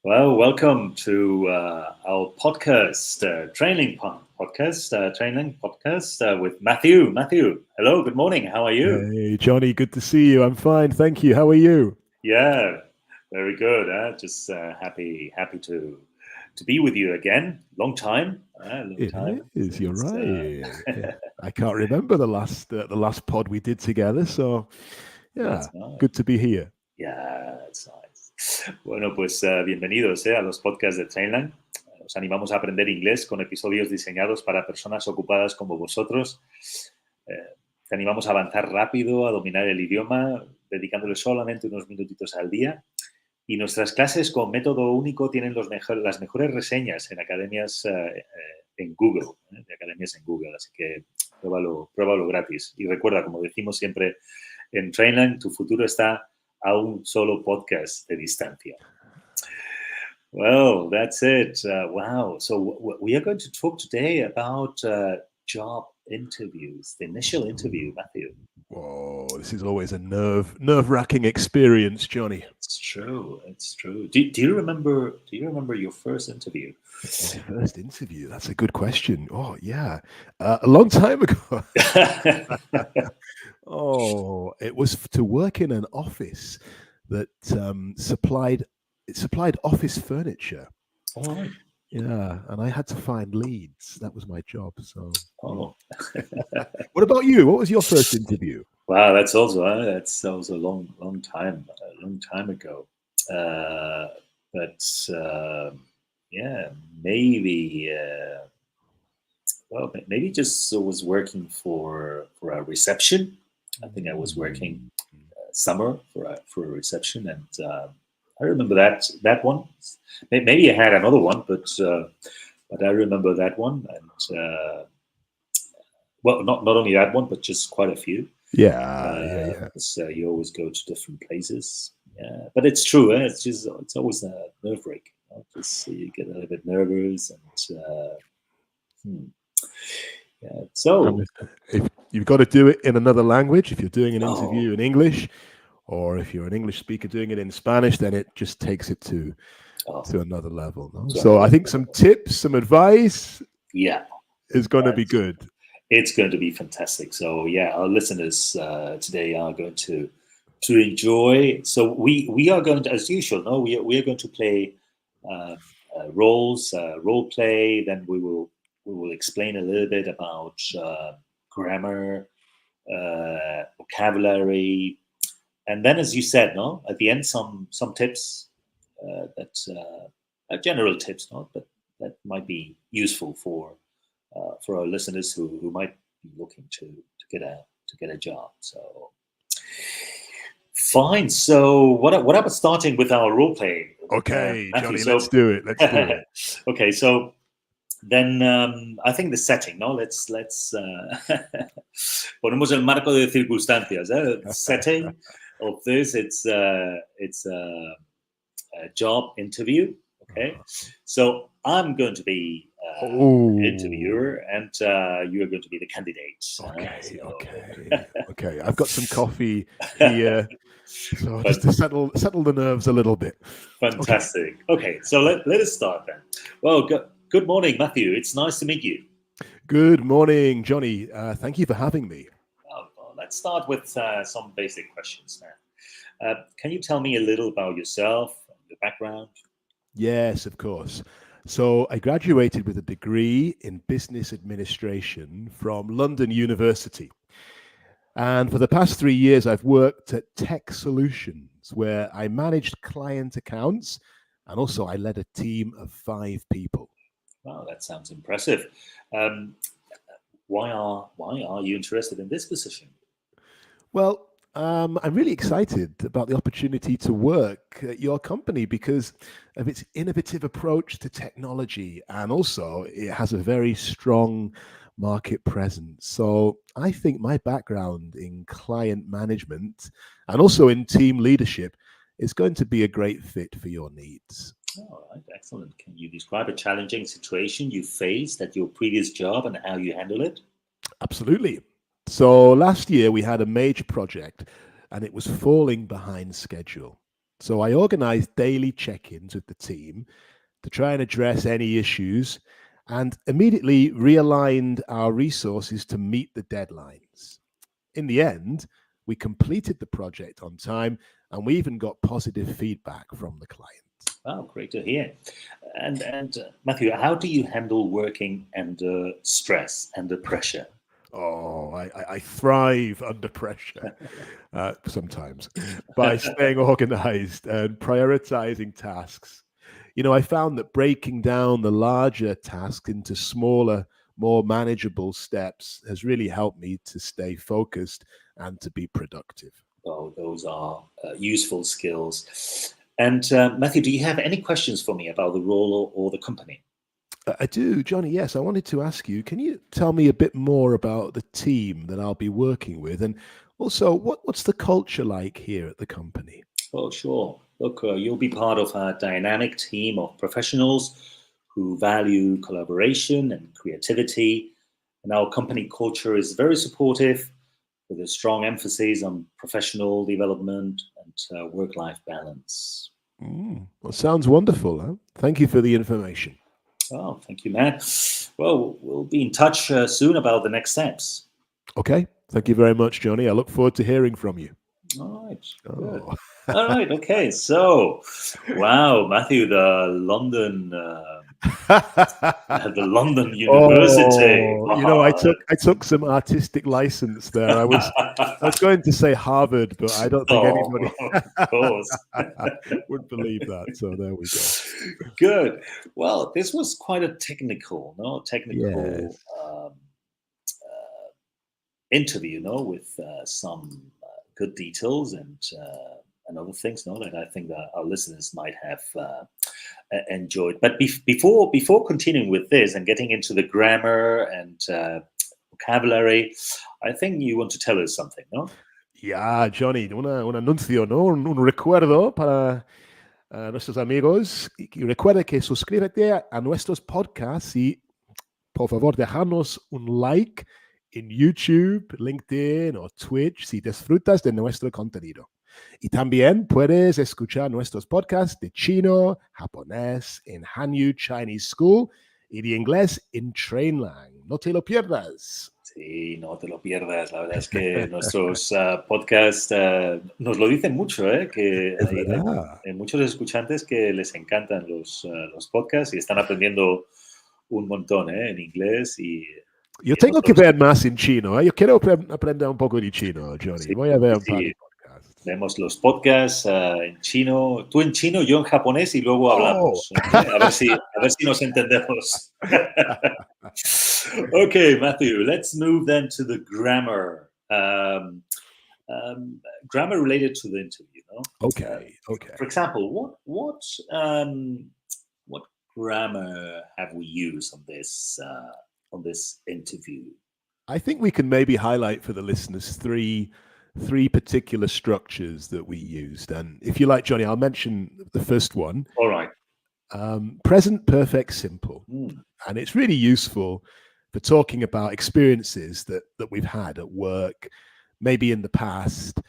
Well, welcome to our podcast, Trainlang podcast with Matthew. Matthew, hello, good morning. How are you? Hey, Johnny, good to see you. I'm fine, thank you. How are you? Yeah, very good. Just happy to be with you again. Long time, long It time. is. You're Since, right. I can't remember the last pod we did together. So yeah, that's nice. good to be here. Yeah, that's nice. Bueno, pues bienvenidos a los podcasts de Trainlang. Os animamos a aprender inglés con episodios diseñados para personas ocupadas como vosotros. Te animamos a avanzar rápido, a dominar el idioma, dedicándole solamente unos minutitos al día. Y nuestras clases con método único tienen las mejores reseñas en academias en Google, de academias en Google. Así que pruébalo gratis. Y recuerda, como decimos siempre en Trainlang, tu futuro está a un solo podcast de distancia. Well, that's it. Wow. So we are going to talk today about job interviews, the initial interview, Matthew. Whoa, this is always a nerve-wracking experience, Johnny. It's true. It's true. Do you remember your first interview? First interview. That's a good question. Oh yeah, a long time ago. Oh, it was to work in an office that supplied office furniture. All right. Yeah, and I had to find leads. That was my job. So, Oh. What about you? What was your first interview? Wow, that's also a long time ago. Yeah, maybe. Maybe just was working for a reception. I think I was working summer for a reception, and I remember that one. Maybe I had another one, but I remember that one, and well, not only that one, but just quite a few. Yeah. So you always go to different places. Yeah, but it's true. It's always a nerve break. Just you get a little bit nervous, and yeah. So if you've got to do it in another language, if you're doing an interview in English, or if you're an English speaker doing it in Spanish, then it just takes it to another level. No? So I think some tips, some advice, is going to be good. It's going to be fantastic. So yeah, our listeners today are going to enjoy. So we are going to, as usual, no, we are going to play role play. Then we will explain a little bit about grammar, vocabulary, and then, as you said, no, at the end some tips that general tips, no, but that might be useful for our listeners who might be looking to get a job. So fine. So what about starting with our role play? Okay, Johnny, let's do it. Okay, so then I think the setting, no, let's ponemos el marco de circunstancias. Setting of this, it's a job interview. Okay, so I'm going to be interviewer, and you are going to be the candidate. Okay. I've got some coffee here, so just to settle the nerves a little bit. Fantastic. Okay, so let us start then. Well, good morning, Matthew. It's nice to meet you. Good morning, Johnny. Thank you for having me. Well, let's start with some basic questions now. Can you tell me a little about yourself, your background? Yes, of course. So I graduated with a degree in business administration from London University. And for the past 3 years, I've worked at Tech Solutions, where I managed client accounts, and also I led a team of 5 people. Wow, that sounds impressive. Why are you interested in this position? Well, I'm really excited about the opportunity to work at your company because of its innovative approach to technology, and also it has a very strong market presence. So I think my background in client management and also in team leadership is going to be a great fit for your needs. All right, excellent. Can you describe a challenging situation you faced at your previous job and how you handle it? Absolutely. So last year we had a major project and it was falling behind schedule. So I organized daily check-ins with the team to try and address any issues and immediately realigned our resources to meet the deadlines. In the end, we completed the project on time and we even got positive feedback from the client. Oh, great to hear. And Matthew, how do you handle working under stress, under pressure? Oh, I thrive under pressure sometimes by staying organized and prioritizing tasks. I found that breaking down the larger tasks into smaller, more manageable steps has really helped me to stay focused and to be productive. Oh, those are useful skills. And Matthew, do you have any questions for me about the role or the company? I do, Johnny. Yes, I wanted to ask you, can you tell me a bit more about the team that I'll be working with? And also, what's the culture like here at the company? Oh, sure. Look, you'll be part of a dynamic team of professionals who value collaboration and creativity. And our company culture is very supportive with a strong emphasis on professional development and work-life balance. Well, sounds wonderful. Huh? Thank you for the information. Oh, thank you, Matt. Well, we'll be in touch soon about the next steps. Okay. Thank you very much, Johnny. I look forward to hearing from you. All right. Good. All right. Okay. So, wow, Matthew, the London University. I took some artistic license there. I was going to say Harvard, but I don't think anybody of course would believe that. So there we go. Good. Well, this was quite a technical Yes. Interview, with some good details and other things, that I think that our listeners might have enjoyed. But before continuing with this and getting into the grammar and vocabulary, I think you want to tell us something, no? Yeah, Johnny, un anuncio, ¿no? Un recuerdo para nuestros amigos. Y recuerda que suscríbete a nuestros podcasts y por favor dejarnos un like en YouTube, LinkedIn o Twitch si disfrutas de nuestro contenido. Y también puedes escuchar nuestros podcasts de chino, japonés en Hanyu Chinese School y de inglés en Trainlang. No te lo pierdas. Sí, no te lo pierdas. La verdad es que nuestros podcasts nos lo dicen mucho, que hay muchos escuchantes que les encantan los podcasts y están aprendiendo un montón en inglés. Yo tengo que ver más en chino. Yo quiero aprender un poco de chino, Johnny. Sí, voy a ver un par de podcasts. Vemos los podcasts en chino, tú en chino, yo en japonés y luego hablamos. ¿Okay? A ver si nos entendemos. Okay, Matthew, let's move then to the grammar. Grammar related to the interview. No? Okay. For example, what grammar have we used on this interview? I think we can maybe highlight for the listeners three particular structures that we used. And if you like, Johnny, I'll mention the first one. All right. Present perfect simple. And it's really useful for talking about experiences that we've had at work, maybe in the past,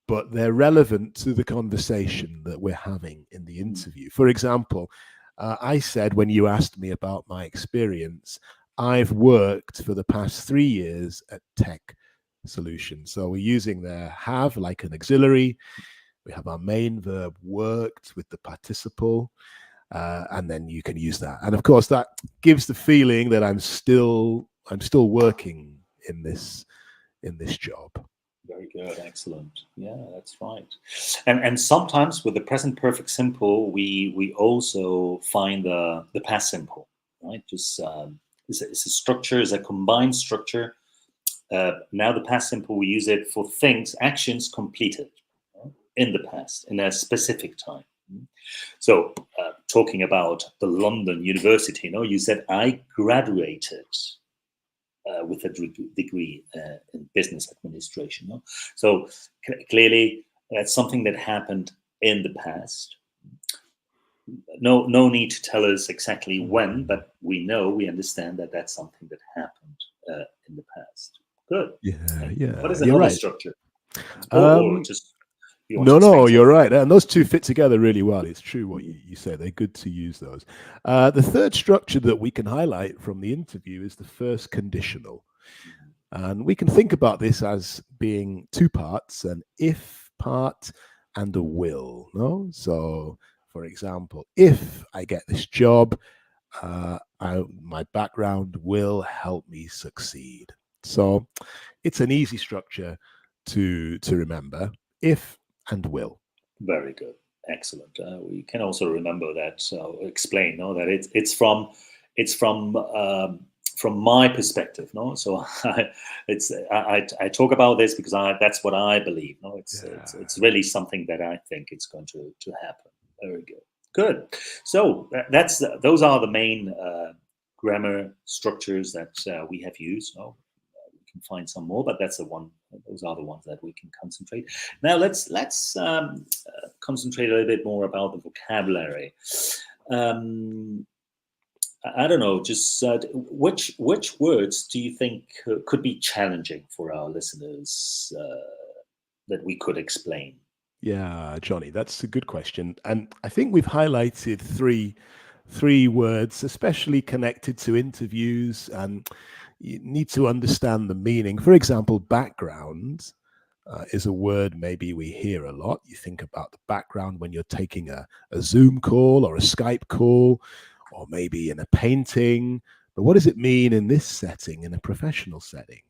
but they're relevant to the conversation that we're having in the interview. For example, I said, when you asked me about my experience, I've worked for the past 3 years at Tech Solutions. So we're using the have like an auxiliary. We have our main verb worked with the participle, and then you can use that. And of course, that gives the feeling that I'm still working in this job. Very good, excellent. Yeah, that's right. And sometimes with the present perfect simple, we also find the past simple, right? Just it's a structure, it's a combined structure. Now the past simple, we use it for things, actions completed in the past, in a specific time. So talking about the London University, you said I graduated with a degree in business administration. So clearly that's something that happened in the past. No need to tell us exactly when, but we understand that that's something that happened in the past. Good. Yeah. What is another structure? Or just You want to No, explain no, something? you're right. And those two fit together really well. It's true what you say. They're good to use those. The third structure that we can highlight from the interview is the first conditional. And we can think about this as being two parts, an if part and a will. No? So, for example, if I get this job, my background will help me succeed. So it's an easy structure to remember, if and will. Very good. Excellent. We can also remember that, explain, no, that it's from my perspective, no. So I talk about this because that's what I believe, no. It's really something that I think it's going to happen. Very good. Good. So those are the main grammar structures that we have used. No, we can find some more, but that's the one. Those are the ones that we can concentrate. Now let's concentrate a little bit more about the vocabulary. I don't know, just which words do you think could be challenging for our listeners that we could explain? Yeah, Johnny, that's a good question. And I think we've highlighted three words, especially connected to interviews, and you need to understand the meaning. For example, background is a word maybe we hear a lot. You think about the background when you're taking a Zoom call or a Skype call, or maybe in a painting. But what does it mean in this setting, in a professional setting?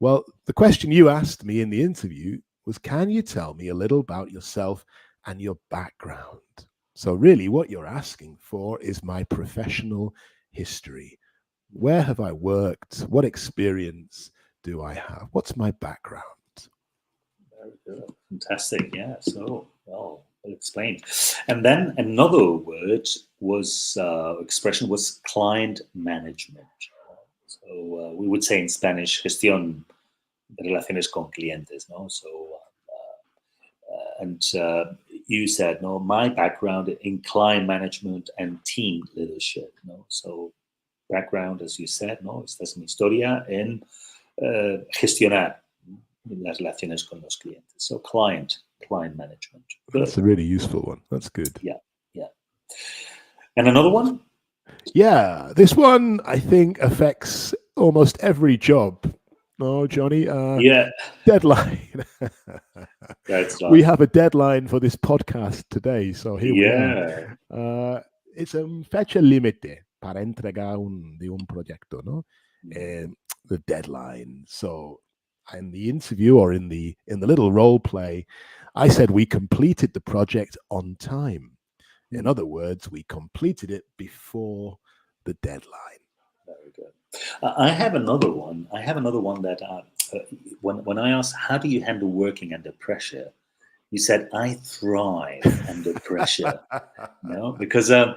Well, the question you asked me in the interview was, can you tell me a little about yourself and your background? So really what you're asking for is my professional history. Where have I worked? What experience do I have? What's my background? Very good. Fantastic. Yeah. So, well explained. And then another word was expression was client management. So we would say in Spanish, gestión de relaciones con clientes. No. So and you said, no, my background in client management and team leadership. No. So background, as you said, no, esta es mi historia en gestionar las relaciones con los clientes. So client management. Good. That's a really useful one. That's good. Yeah. And another one? Yeah, this one I think affects almost every job. No, Johnny? Yeah. Deadline. That's right. We have a deadline for this podcast today, so here we Yeah. are. It's a fecha límite para entregar de un proyecto, ¿no? The deadline. So in the interview or in the little role play, I said we completed the project on time. In other words, we completed it before the deadline. Very good. I have another one. That when I asked, how do you handle working under pressure? You said, I thrive under pressure. No, because I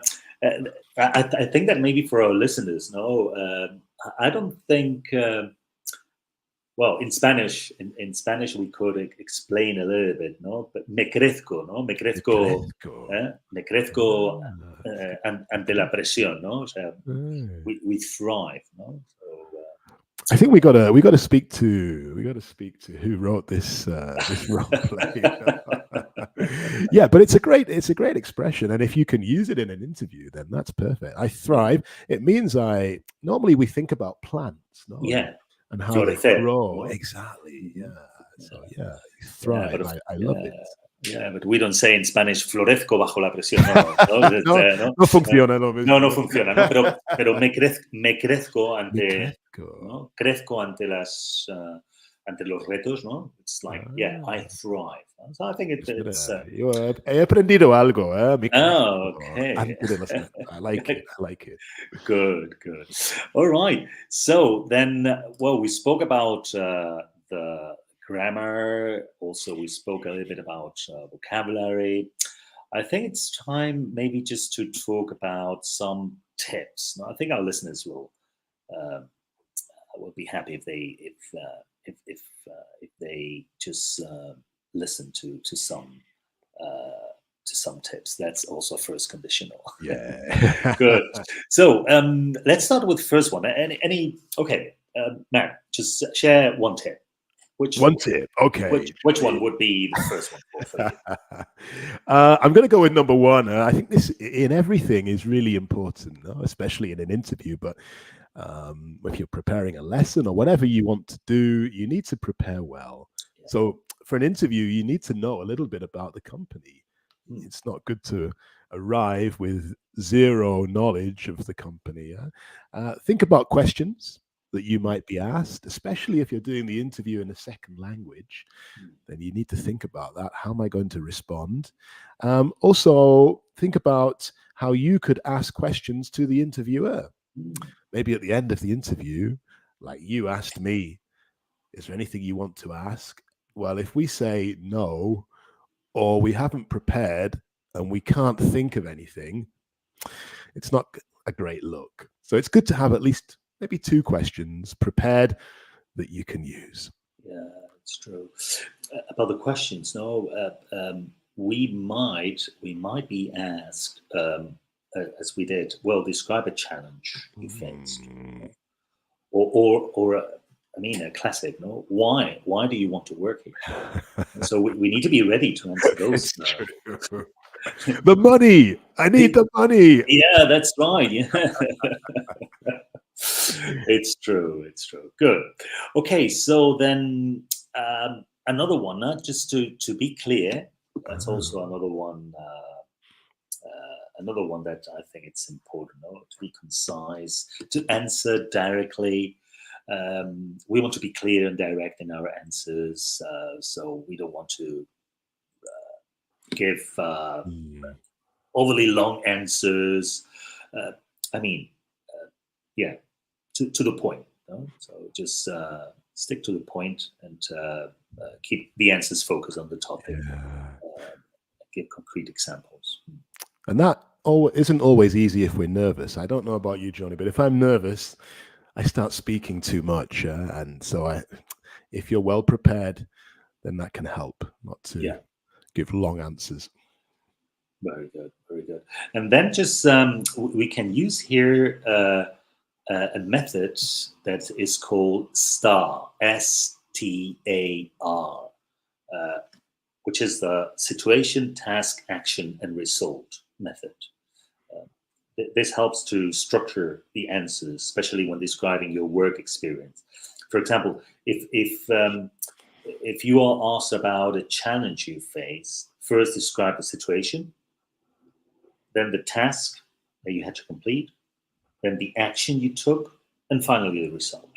think that maybe for our listeners, I don't think. Well, in Spanish, we could explain a little bit, no? But me crezco, no? Me crezco ante la presión, no? O sea, we thrive, no? So, I think we got to speak to who wrote this role play. Yeah, but it's a great expression, and if you can use it in an interview, then that's perfect. I thrive. It means normally we think about plants, no? Yeah. And how they grow. Exactly. Yeah. So yeah, you thrive. Yeah, I love it. Yeah, but we don't say in Spanish florezco bajo la presión. No funciona lo mismo. No funciona, ¿no? Pero me crezco ante, ¿no? Crezco ante ante los retos, ¿no? It's like, I thrive. So I think it's he aprendido algo, okay. I like it. Good. All right. So then, we spoke about the grammar. Also, we spoke a little bit about vocabulary. I think it's time maybe just to talk about some tips. Now, I think our listeners will be happy if they just listen to some tips. That's also first conditional. Yeah. Good. So let's start with the first one. Okay, Matt, just share one tip. One tip. Okay. Which one would be the first one for you? I'm going to go with number one. I think this in everything is really important, no? Especially in an interview. But if you're preparing a lesson or whatever you want to do, you need to prepare well. Yeah. So for an interview, you need to know a little bit about the company. It's not good to arrive with zero knowledge of the company. Think about questions that you might be asked, especially if you're doing the interview in a second language. Then you need to think about that. How am I going to respond? Also, think about how you could ask questions to the interviewer. Maybe at the end of the interview, like you asked me, is there anything you want to ask? Well, if we say no, or we haven't prepared and we can't think of anything, it's not a great look. So it's good to have at least maybe 2 questions prepared that you can use. Yeah, it's true. About the questions, no, we might be asked, as we did, well, describe a challenge you faced, or I mean, a classic, no? Why do you want to work here? So we need to be ready to answer those. The money. I need the money. Yeah, that's right. Yeah. It's true. Good. Okay, so then another one, just to be clear, that's also another one. Another one that I think it's important, no? To be concise, to answer directly. We want to be clear and direct in our answers, so we don't want to give overly long answers. Yeah, to the point. No? So just stick to the point and keep the answers focused on the topic. Give concrete examples. And that isn't always easy if we're nervous. I don't know about you, Johnny, but if I'm nervous, I start speaking too much. And so if you're well prepared, then that can help not to give long answers. Very good. And then just we can use here a method that is called STAR, STAR, which is the situation, task, action, and result method. This helps to structure the answers, especially when describing your work experience. For example, if you are asked about a challenge you face, first describe the situation, then the task that you had to complete, then the action you took, and finally the result.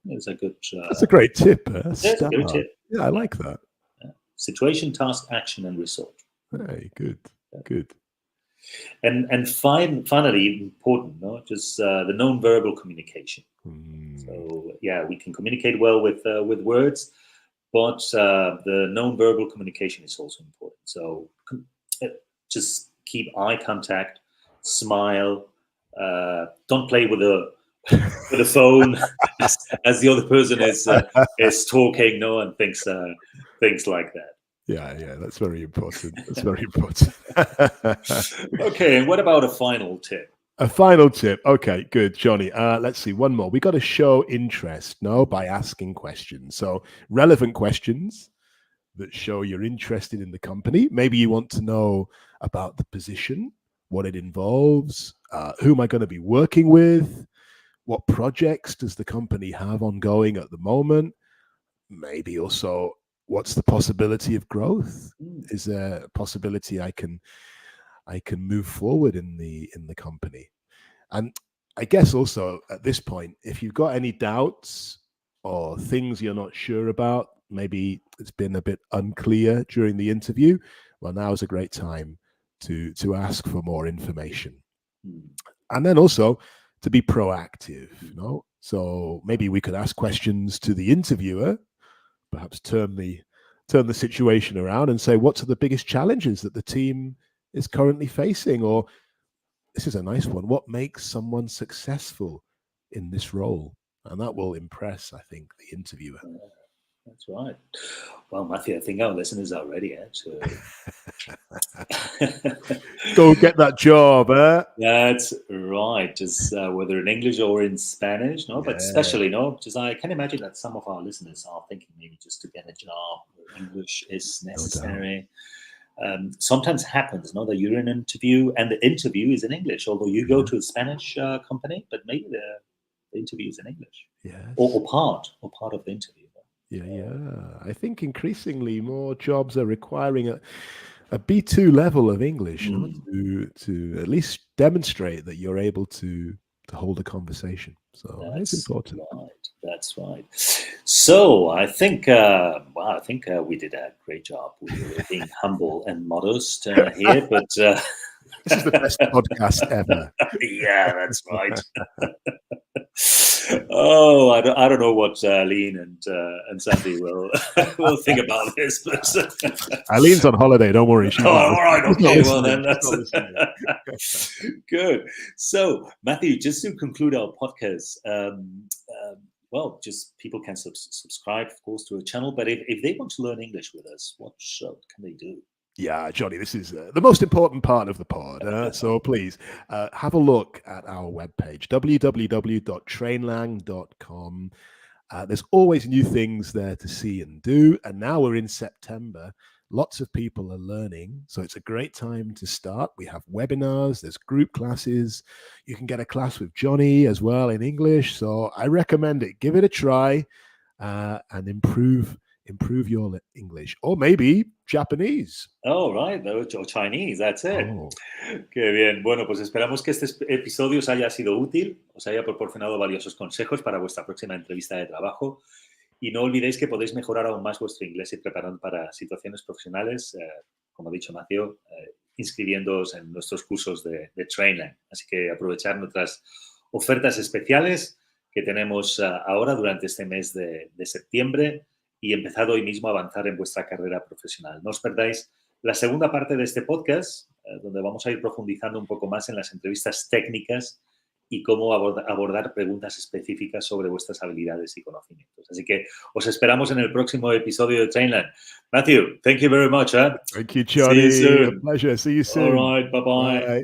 It's a good. That's a great tip. That's a good tip. Yeah, I like that. Situation, task, action, and result. Hey, good. And finally, important, no? Just the non-verbal communication. So we can communicate well with words, but the non-verbal communication is also important. So just keep eye contact, smile, don't play with the phone as the other person is talking, no, and things like that. Yeah, that's very important. Okay, and what about a final tip? A final tip. Okay, good, Johnny. Let's see, one more. We got to show interest, by asking questions. So relevant questions that show you're interested in the company. Maybe you want to know about the position, what it involves, who am I going to be working with, what projects does the company have ongoing at the moment, maybe also what's the possibility of growth? Is there a possibility I can move forward in the company? And I guess also at this point, if you've got any doubts or things you're not sure about, maybe it's been a bit unclear during the interview, well, now is a great time to ask for more information. And then also to be proactive, So maybe we could ask questions to the interviewer, perhaps turn the situation around and say, what are the biggest challenges that the team is currently facing? Or this is a nice one. What makes someone successful in this role? And that will impress, I think, the interviewer. That's right. Well, Matthew, I think our listeners are ready to go get that job. That's right. Just whether in English or in Spanish, but especially, just I can imagine that some of our listeners are thinking just to get a job where English is No doubt. necessary. Sometimes happens, no, that you're in an interview and the interview is in English, although you go to a Spanish company, but maybe the interview is in English, Yes. or part of the interview. Yeah. I think increasingly more jobs are requiring a B2 level of English to at least demonstrate that you're able to hold a conversation. So it's important. That's right. So I think, we did a great job. We were being humble and modest here, but this is the best podcast ever. Yeah, that's right. Oh, I don't know what Aline and Sandy will think about this, but Aline's on holiday. Don't worry. All right. Okay. Well, then that's good. So, Matthew, just to conclude our podcast, well, just people can subscribe, of course, to a channel. But if they want to learn English with us, what can they do? Yeah, Johnny, this is the most important part of the pod. So please have a look at our webpage, www.trainlang.com. There's always new things there to see and do. And now we're in September. Lots of people are learning. So it's a great time to start. We have webinars, there's group classes. You can get a class with Johnny as well in English. So I recommend it. Give it a try and improve your English, or maybe Japanese. Oh, right, or Chinese, that's it. Qué bien. Bueno, pues esperamos que este episodio os haya sido útil, os haya proporcionado valiosos consejos para vuestra próxima entrevista de trabajo. Y no olvidéis que podéis mejorar aún más vuestro inglés y preparando para situaciones profesionales, como ha dicho Matthew, inscribiéndoos en nuestros cursos de Trainlang. Así que aprovechar nuestras ofertas especiales que tenemos ahora durante este mes de septiembre y empezad hoy mismo a avanzar en vuestra carrera profesional. No os perdáis la segunda parte de este podcast, donde vamos a ir profundizando un poco más en las entrevistas técnicas y cómo abordar preguntas específicas sobre vuestras habilidades y conocimientos. Así que os esperamos en el próximo episodio de Trainlang. Matthew, thank you very much. Thank you, Johnny. See you soon. A pleasure. See you soon. All right, bye-bye. Bye.